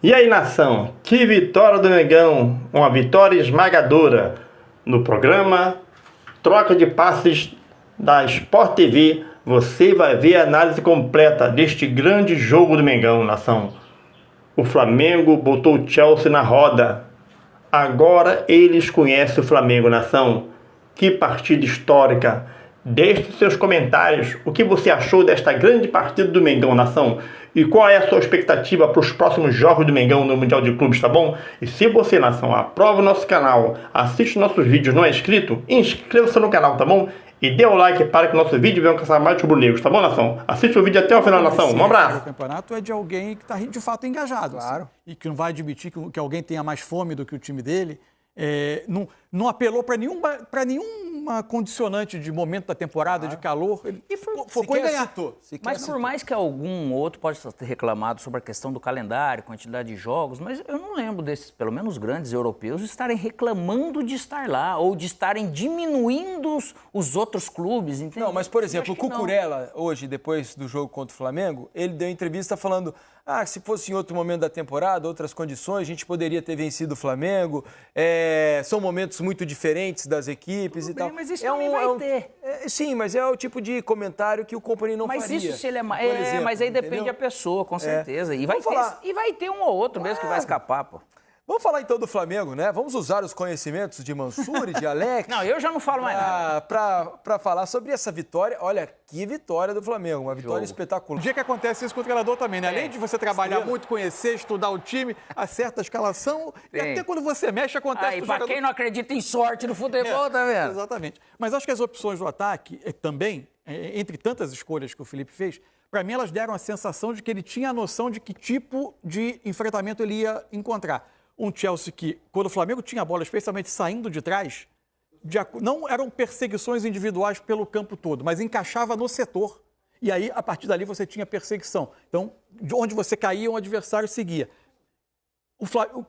E aí, nação, que vitória do Mengão, uma vitória esmagadora. No programa Troca de Passes da Sport TV, você vai ver a análise completa deste grande jogo do Mengão, nação. O Flamengo botou o Chelsea na roda. Agora eles conhecem o Flamengo, nação. Que partida histórica. Deixe seus comentários o que você achou desta grande partida do Mengão, nação. E qual é a sua expectativa para os próximos jogos do Mengão no Mundial de Clubes, tá bom? E se você, nação, aprova o nosso canal, assiste nossos vídeos, não é inscrito, inscreva-se no canal, tá bom? E dê o like para que o nosso vídeo venha alcançar mais rubro-negros, tá bom, nação? Assiste o vídeo até o final, nação. Um abraço. O campeonato é de alguém que está de fato engajado. Claro. E que não vai admitir que alguém tenha mais fome do que o time dele. Não apelou para nenhuma condicionante de momento da temporada, de calor. Ele focou em ganhar. Mas por mais que algum outro possa ter reclamado sobre a questão do calendário, quantidade de jogos, mas eu não lembro desses, pelo menos grandes europeus, estarem reclamando de estar lá ou de estarem diminuindo os outros clubes, entende? Não, mas por exemplo, o Cucurella, hoje, depois do jogo contra o Flamengo, ele deu entrevista falando: se fosse em outro momento da temporada, outras condições, a gente poderia ter vencido o Flamengo, são momentos muito diferentes das equipes. Tudo e bem, tal. Mas isso também vai ter. Sim, mas é o tipo de comentário que o Company não faria. Mas isso se ele mas aí depende da pessoa, com certeza. E vai ter um ou outro mesmo que vai escapar, pô. Vamos falar então do Flamengo, né? Vamos usar os conhecimentos de Mansur e de Alex. Não, eu já não falo mais nada. Para falar sobre essa vitória. Olha, que vitória do Flamengo, uma vitória espetacular. O dia que acontece isso com o treinador também, né? Além de você trabalhar muito, conhecer, estudar o time, acerta a escalação, e até quando você mexe acontece. E para quem não acredita em sorte no futebol, tá vendo? Exatamente. Mas acho que as opções do ataque também, entre tantas escolhas que o Felipe fez, para mim elas deram a sensação de que ele tinha a noção de que tipo de enfrentamento ele ia encontrar. Um Chelsea que, quando o Flamengo tinha a bola, especialmente saindo de trás, não eram perseguições individuais pelo campo todo, mas encaixava no setor. E aí, a partir dali, você tinha perseguição. Então, de onde você caía, o adversário seguia.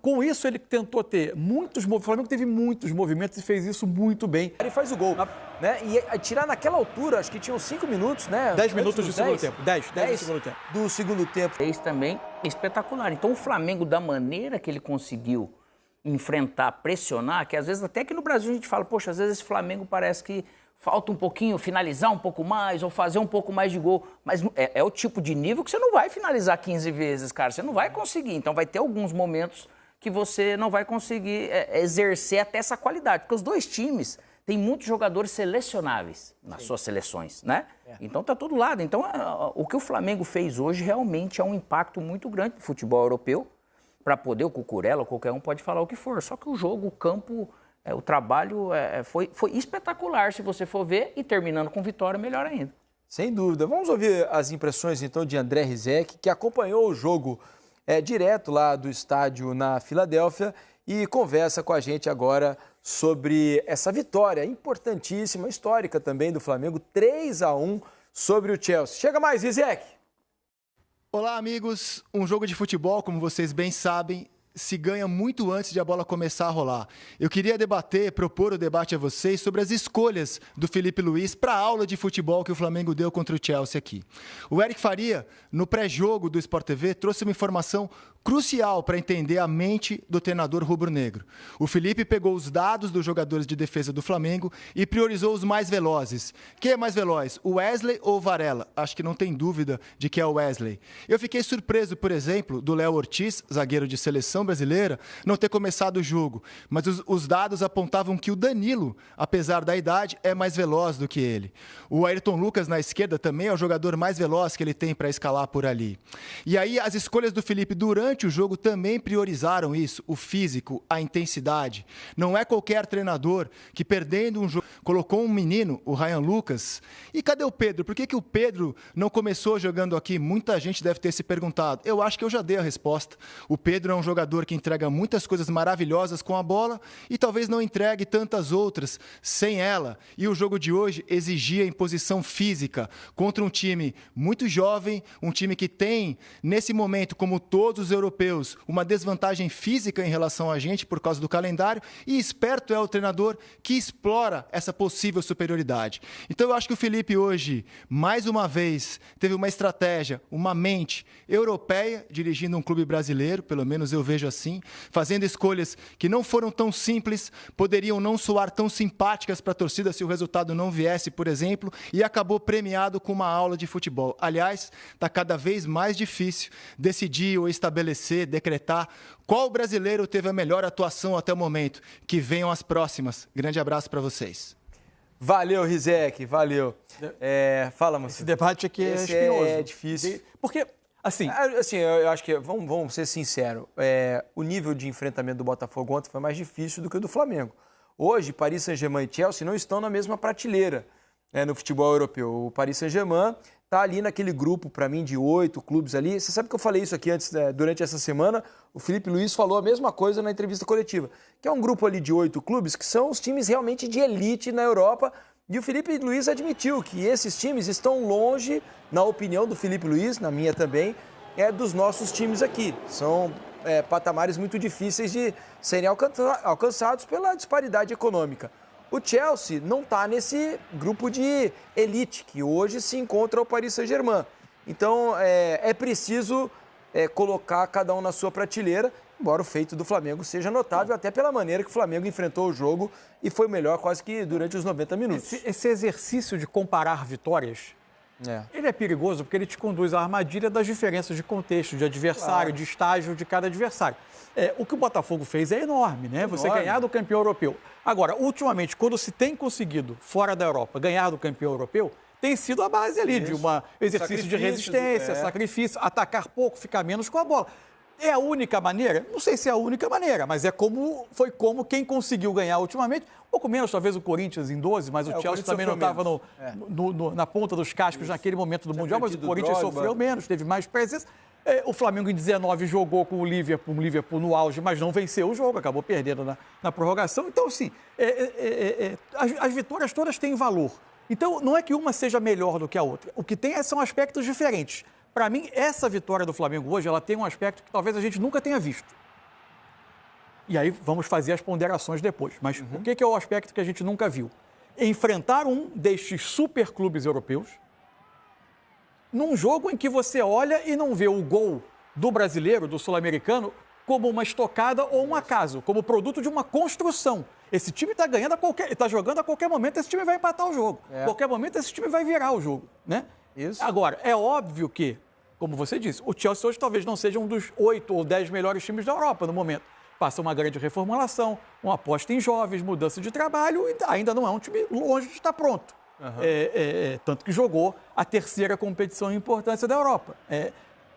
Com isso, ele tentou ter o Flamengo teve muitos movimentos e fez isso muito bem. Ele faz o gol, né? E tirar naquela altura, acho que tinham 5 minutos, né? 10 minutos do segundo tempo. 10 do segundo tempo. Do segundo tempo. Isso também é espetacular. Então, o Flamengo, da maneira que ele conseguiu enfrentar, pressionar, que às vezes, até que no Brasil a gente fala, poxa, às vezes esse Flamengo parece que falta um pouquinho, finalizar um pouco mais ou fazer um pouco mais de gol. Mas é o tipo de nível que você não vai finalizar 15 vezes, cara. Você não vai conseguir. Então vai ter alguns momentos que você não vai conseguir exercer até essa qualidade. Porque os dois times têm muitos jogadores selecionáveis nas suas seleções, né? Então tá todo lado. Então o que o Flamengo fez hoje realmente é um impacto muito grande no futebol europeu. Para poder, o Cucurella, qualquer um pode falar o que for. Só que o jogo, o campo... o trabalho foi espetacular, se você for ver, e terminando com vitória, melhor ainda. Sem dúvida. Vamos ouvir as impressões, então, de André Rizek, que acompanhou o jogo direto lá do estádio na Filadélfia e conversa com a gente agora sobre essa vitória importantíssima, histórica também do Flamengo, 3-1 sobre o Chelsea. Chega mais, Rizek! Olá, amigos. Um jogo de futebol, como vocês bem sabem, se ganha muito antes de a bola começar a rolar. Eu queria propor o debate a vocês sobre as escolhas do Felipe Luiz para a aula de futebol que o Flamengo deu contra o Chelsea aqui. O Eric Faria, no pré-jogo do Sport TV, trouxe uma informação crucial para entender a mente do treinador rubro-negro. O Felipe pegou os dados dos jogadores de defesa do Flamengo e priorizou os mais velozes. Quem é mais veloz, o Wesley ou o Varela? Acho que não tem dúvida de que é o Wesley. Eu fiquei surpreso, por exemplo, do Léo Ortiz, zagueiro de seleção brasileira, não ter começado o jogo. Mas os dados apontavam que o Danilo, apesar da idade, é mais veloz do que ele. O Ayrton Lucas, na esquerda, também é o jogador mais veloz que ele tem para escalar por ali. E aí, as escolhas do Felipe durante o jogo também priorizaram isso, o físico, a intensidade. Não é qualquer treinador que, perdendo um jogo, colocou um menino, o Ryan Lucas. E cadê o Pedro? Por que o Pedro não começou jogando aqui? Muita gente deve ter se perguntado. Eu acho que eu já dei a resposta. O Pedro é um jogador que entrega muitas coisas maravilhosas com a bola e talvez não entregue tantas outras sem ela. E o jogo de hoje exigia imposição física contra um time muito jovem, um time que tem, nesse momento, como todos os europeus, europeus uma desvantagem física em relação a gente por causa do calendário, e esperto é o treinador que explora essa possível superioridade. Então eu acho que o Felipe hoje, mais uma vez, teve uma estratégia, uma mente europeia, dirigindo um clube brasileiro, pelo menos eu vejo assim, fazendo escolhas que não foram tão simples, poderiam não soar tão simpáticas para a torcida se o resultado não viesse, por exemplo, e acabou premiado com uma aula de futebol. Aliás, está cada vez mais difícil decidir ou estabelecer, decretar qual brasileiro teve a melhor atuação até o momento. Que venham as próximas. Grande abraço para vocês. Valeu, Rizek, valeu. Fala, Esse debate aqui é Esse espinhoso. é difícil. Porque, assim, Eu acho que, vamos ser sinceros, o nível de enfrentamento do Botafogo ontem foi mais difícil do que o do Flamengo. Hoje, Paris Saint-Germain e Chelsea não estão na mesma prateleira, no futebol europeu. O Paris Saint-Germain está ali naquele grupo, para mim, de 8 clubes ali. Você sabe que eu falei isso aqui antes, durante essa semana, o Felipe Luiz falou a mesma coisa na entrevista coletiva, que é um grupo ali de 8 clubes que são os times realmente de elite na Europa. E o Felipe Luiz admitiu que esses times estão longe, na opinião do Felipe Luiz, na minha também, dos nossos times aqui. São patamares muito difíceis de serem alcançados pela disparidade econômica. O Chelsea não está nesse grupo de elite, que hoje se encontra o Paris Saint-Germain. Então, é preciso colocar cada um na sua prateleira, embora o feito do Flamengo seja notável, até pela maneira que o Flamengo enfrentou o jogo e foi melhor quase que durante os 90 minutos. esse exercício de comparar vitórias, ele é perigoso porque ele te conduz à armadilha das diferenças de contexto, de adversário, de estágio de cada adversário. O que o Botafogo fez é enorme, né? Você ganhar do campeão europeu. Agora, ultimamente, quando se tem conseguido, fora da Europa, ganhar do campeão europeu, tem sido a base ali de um exercício de resistência, sacrifício, atacar pouco, ficar menos com a bola. É a única maneira? Não sei se é a única maneira, mas foi como quem conseguiu ganhar ultimamente. Um pouco menos, talvez, o Corinthians em 12, mas o Chelsea também não estava na ponta dos cascos naquele momento do Mundial, mas o Corinthians sofreu menos, teve mais presença. O Flamengo em 19 jogou com o Liverpool no auge, mas não venceu o jogo, acabou perdendo na prorrogação. Então, assim, as vitórias todas têm valor. Então, não é que uma seja melhor do que a outra. O que tem são aspectos diferentes. Para mim, essa vitória do Flamengo hoje, ela tem um aspecto que talvez a gente nunca tenha visto. E aí vamos fazer as ponderações depois. Mas o que é o aspecto que a gente nunca viu? Enfrentar um destes superclubes europeus num jogo em que você olha e não vê o gol do brasileiro, do sul-americano, como uma estocada ou um acaso, como produto de uma construção. Esse time está ganhando está jogando a qualquer momento, esse time vai empatar o jogo. A qualquer momento, esse time vai virar o jogo, né? Isso. Agora, é óbvio que, como você disse, o Chelsea hoje talvez não seja um dos 8 ou 10 melhores times da Europa no momento. Passa uma grande reformulação, uma aposta em jovens, mudança de trabalho, e ainda não é um time longe de estar pronto. Tanto que jogou a terceira competição em importância da Europa.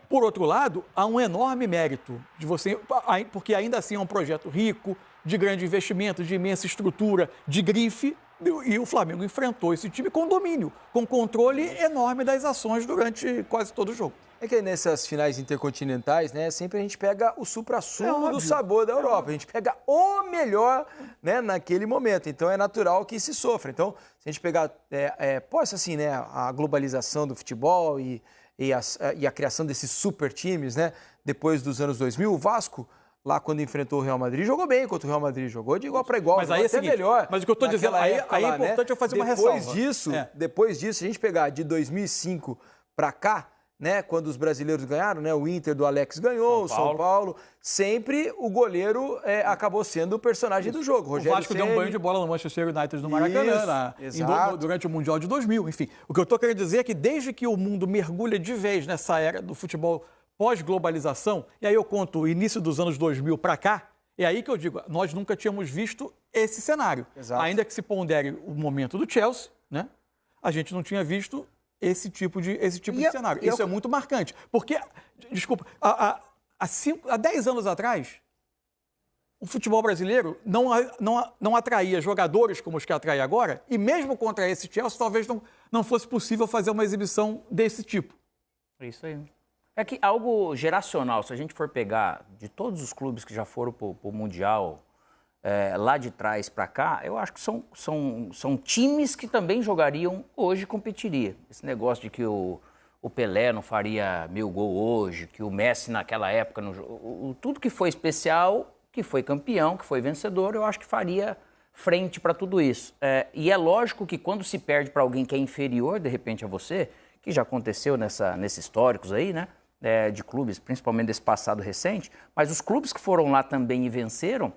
Por outro lado, há um enorme mérito de você, porque ainda assim é um projeto rico, de grande investimento, de imensa estrutura, de grife, e o Flamengo enfrentou esse time com domínio, com controle enorme das ações durante quase todo o jogo. É que nessas finais intercontinentais, né, sempre a gente pega o supra-sumo do sabor da Europa. A gente pega o melhor, né, naquele momento. Então é natural que se sofra. Então, se a gente pegar, pode ser assim, né, a globalização do futebol e a criação desses super times, né, depois dos anos 2000, o Vasco, lá quando enfrentou o Real Madrid, jogou bem contra o Real Madrid, jogou de igual para igual, mas aí até melhor. Mas o que eu estou dizendo, aí é importante eu fazer uma ressalva. Depois disso, se a gente pegar de 2005 para cá, né, quando os brasileiros ganharam, né, o Inter do Alex ganhou, o São Paulo, sempre o goleiro acabou sendo o personagem do jogo. O Vasco deu um banho de bola no Manchester United no Maracanã, durante o Mundial de 2000, enfim. O que eu estou querendo dizer é que desde que o mundo mergulha de vez nessa era do futebol pós-globalização, e aí eu conto o início dos anos 2000 para cá, é aí que eu digo, nós nunca tínhamos visto esse cenário. Exato. Ainda que se pondere o momento do Chelsea, né, a gente não tinha visto esse tipo de cenário. Isso é muito marcante. Porque, desculpa, há 10 anos atrás, o futebol brasileiro não atraía jogadores como os que atrai agora, e mesmo contra esse Chelsea, talvez não fosse possível fazer uma exibição desse tipo. É isso aí. É que algo geracional, se a gente for pegar de todos os clubes que já foram para o Mundial, lá de trás para cá, eu acho que são times que também jogariam hoje, competiria. Esse negócio de que o o Pelé não faria 1000 gols hoje, que o Messi naquela época, tudo que foi especial, que foi campeão, que foi vencedor, eu acho que faria frente para tudo isso. E é lógico que quando se perde para alguém que é inferior, de repente, a você, que já aconteceu nesses históricos aí, né, de clubes, principalmente desse passado recente, mas os clubes que foram lá também e venceram,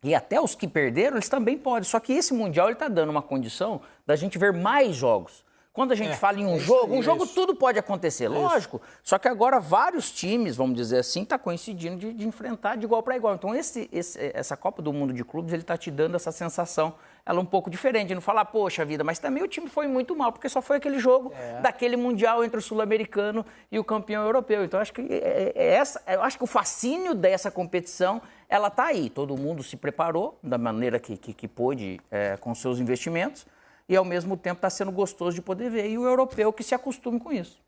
e até os que perderam, eles também podem. Só que esse Mundial está dando uma condição da gente ver mais jogos. Quando a gente fala em um jogo tudo pode acontecer, lógico. Só que agora vários times, vamos dizer assim, tá coincidindo de enfrentar de igual para igual. Então essa Copa do Mundo de Clubes, ele tá te dando essa sensação, ela um pouco diferente, de não falar, poxa vida, mas também o time foi muito mal, porque só foi aquele jogo daquele Mundial entre o sul-americano e o campeão europeu. Então acho que eu acho que o fascínio dessa competição, ela tá aí. Todo mundo se preparou da maneira que pôde, com seus investimentos. E, ao mesmo tempo, está sendo gostoso de poder ver. E o europeu que se acostume com isso.